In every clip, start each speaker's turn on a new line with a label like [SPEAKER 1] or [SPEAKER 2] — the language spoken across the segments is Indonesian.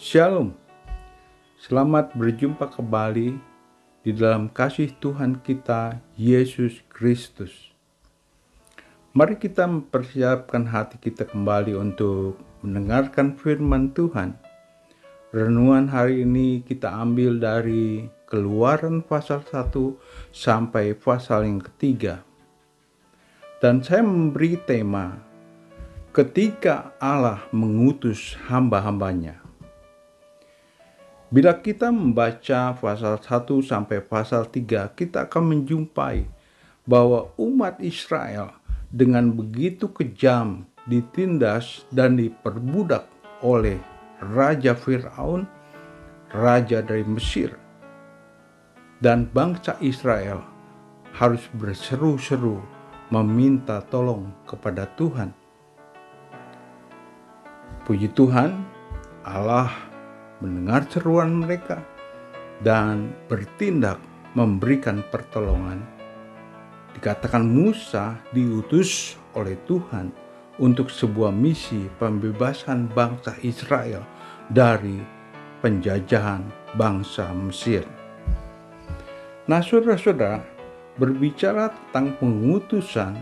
[SPEAKER 1] Shalom, selamat berjumpa kembali di dalam kasih Tuhan kita Yesus Kristus. Mari kita mempersiapkan hati kita kembali untuk mendengarkan firman Tuhan. Renungan hari ini kita ambil dari Keluaran pasal 1 sampai pasal yang ketiga. Dan saya memberi tema, ketika Allah mengutus hamba-hambanya. Bila kita membaca pasal 1 sampai pasal 3, kita akan menjumpai bahwa umat Israel dengan begitu kejam ditindas dan diperbudak oleh Raja Fir'aun, raja dari Mesir. Dan bangsa Israel harus berseru-seru meminta tolong kepada Tuhan. Puji Tuhan, Allah mendengar seruan mereka dan bertindak memberikan pertolongan. Dikatakan Musa diutus oleh Tuhan untuk sebuah misi pembebasan bangsa Israel dari penjajahan bangsa Mesir. Nah, saudara-saudara, berbicara tentang pengutusan,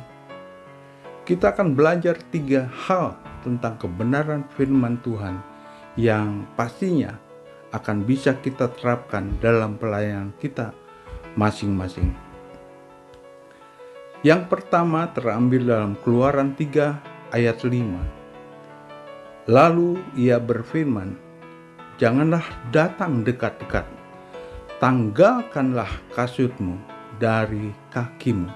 [SPEAKER 1] kita akan belajar 3 hal tentang kebenaran firman Tuhan yang pastinya akan bisa kita terapkan dalam pelayanan kita masing-masing. Yang pertama terambil dalam Keluaran 3 ayat 5. Lalu ia berfirman, "Janganlah datang dekat-dekat, tanggalkanlah kasutmu dari kakimu,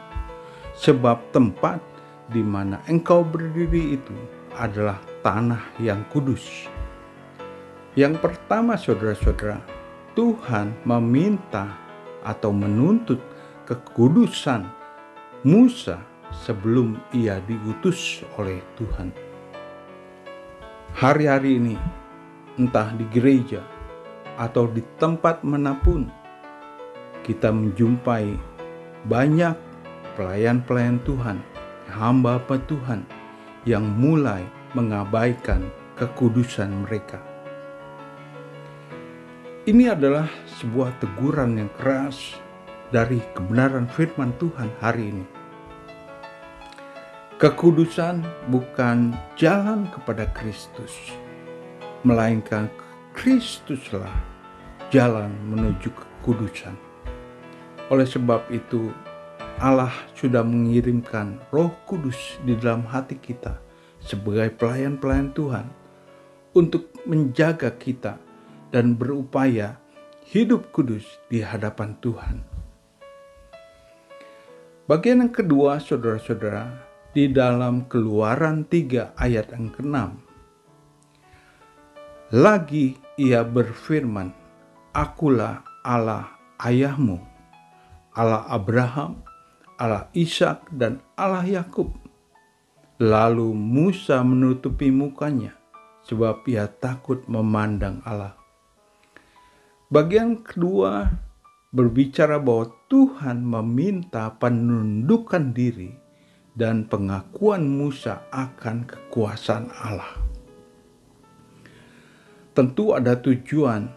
[SPEAKER 1] sebab tempat di mana engkau berdiri itu adalah tanah yang kudus." Yang pertama, saudara-saudara, Tuhan meminta atau menuntut kekudusan Musa sebelum ia diutus oleh Tuhan. Hari-hari ini, entah di gereja atau di tempat manapun, kita menjumpai banyak pelayan-pelayan Tuhan, hamba Tuhan yang mulai mengabaikan kekudusan mereka. Ini adalah sebuah teguran yang keras dari kebenaran firman Tuhan hari ini. Kekudusan bukan jalan kepada Kristus, melainkan Kristuslah jalan menuju kekudusan. Oleh sebab itu, Allah sudah mengirimkan Roh Kudus di dalam hati kita sebagai pelayan-pelayan Tuhan untuk menjaga kita dan berupaya hidup kudus di hadapan Tuhan. Bagian yang kedua, saudara-saudara, di dalam Keluaran 3 ayat yang ke-6. Lagi ia berfirman, "Akulah Allah ayahmu, Allah Abraham, Allah Ishak dan Allah Yakub." Lalu Musa menutupi mukanya sebab ia takut memandang Allah. Bagian kedua berbicara bahwa Tuhan meminta penundukan diri dan pengakuan Musa akan kekuasaan Allah. Tentu ada tujuan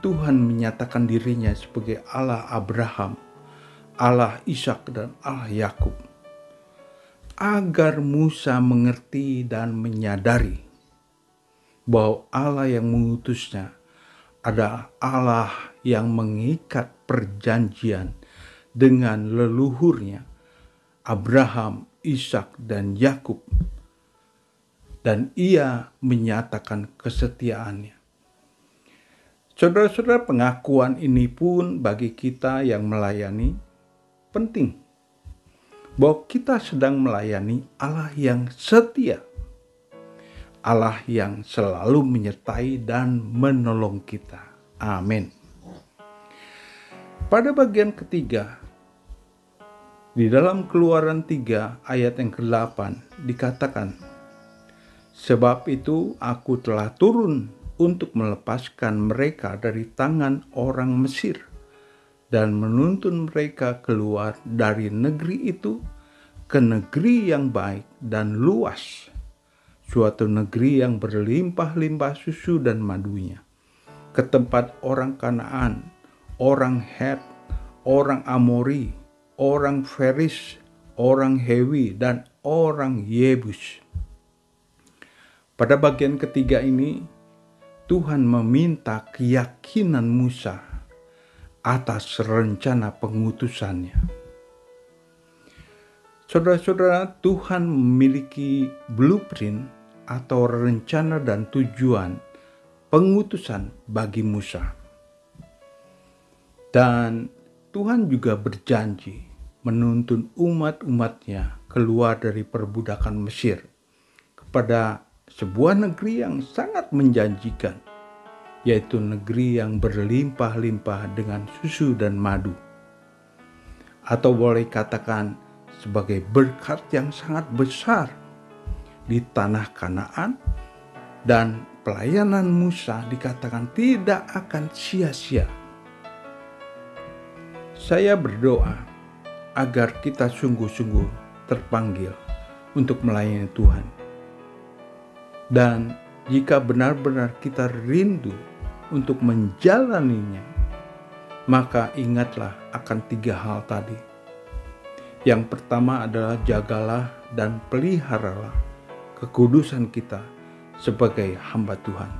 [SPEAKER 1] Tuhan menyatakan dirinya sebagai Allah Abraham, Allah Ishak dan Allah Yakub, agar Musa mengerti dan menyadari bahwa Allah yang mengutusnya adalah Allah yang mengikat perjanjian dengan leluhurnya Abraham, Ishak dan Yakub, dan ia menyatakan kesetiaannya. Saudara-saudara, pengakuan ini pun bagi kita yang melayani penting, bahwa kita sedang melayani Allah yang setia, Allah yang selalu menyertai dan menolong kita. Amin. Pada bagian ketiga, di dalam Keluaran 3 ayat yang ke-8 dikatakan, sebab itu aku telah turun untuk melepaskan mereka dari tangan orang Mesir dan menuntun mereka keluar dari negeri itu ke negeri yang baik dan luas, suatu negeri yang berlimpah-limpah susu dan madunya, ke tempat orang Kanaan, orang Het, orang Amori, orang Feris, orang Hewi, dan orang Yebus. Pada bagian ketiga ini, Tuhan meminta keyakinan Musa atas rencana pengutusannya. Saudara-saudara, Tuhan memiliki blueprint atau rencana dan tujuan pengutusan bagi Musa. Dan Tuhan juga berjanji menuntun umat-umatnya keluar dari perbudakan Mesir kepada sebuah negeri yang sangat menjanjikan, yaitu negeri yang berlimpah-limpah dengan susu dan madu. Atau boleh katakan sebagai berkat yang sangat besar di tanah Kanaan, dan pelayanan Musa dikatakan tidak akan sia-sia. Saya berdoa agar kita sungguh-sungguh terpanggil untuk melayani Tuhan. Dan jika benar-benar kita rindu untuk menjalaninya, maka ingatlah akan 3 hal tadi. Yang pertama adalah jagalah dan peliharalah kekudusan kita sebagai hamba Tuhan.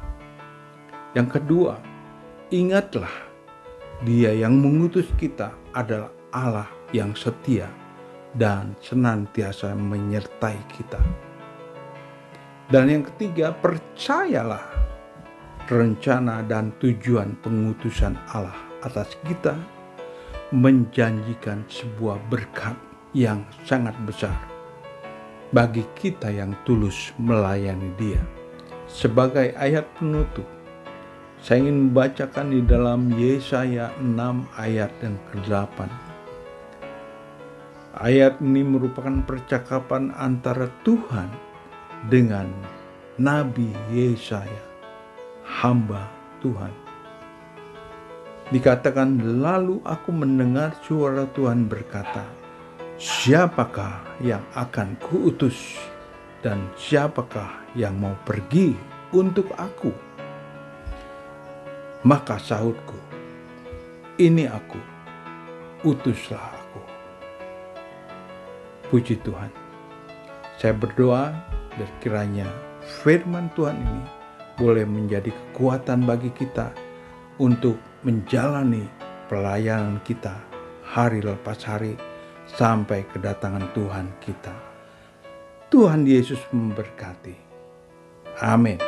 [SPEAKER 1] Yang kedua, ingatlah Dia yang mengutus kita adalah Allah yang setia dan senantiasa menyertai kita. Dan yang ketiga, percayalah rencana dan tujuan pengutusan Allah atas kita menjanjikan sebuah berkat yang sangat besar bagi kita yang tulus melayani Dia. Sebagai ayat penutup, saya ingin membacakan di dalam Yesaya 6 ayat yang ke-8. Ayat ini merupakan percakapan antara Tuhan dengan Nabi Yesaya, hamba Tuhan. Dikatakan, lalu aku mendengar suara Tuhan berkata, siapakah yang akan kuutus dan siapakah yang mau pergi untuk aku? Maka sahutku, ini aku, utuslah aku. Puji Tuhan. Saya berdoa dan kiranya firman Tuhan ini boleh menjadi kekuatan bagi kita untuk menjalani pelayanan kita hari lepas hari sampai kedatangan Tuhan kita. Tuhan Yesus memberkati. Amin.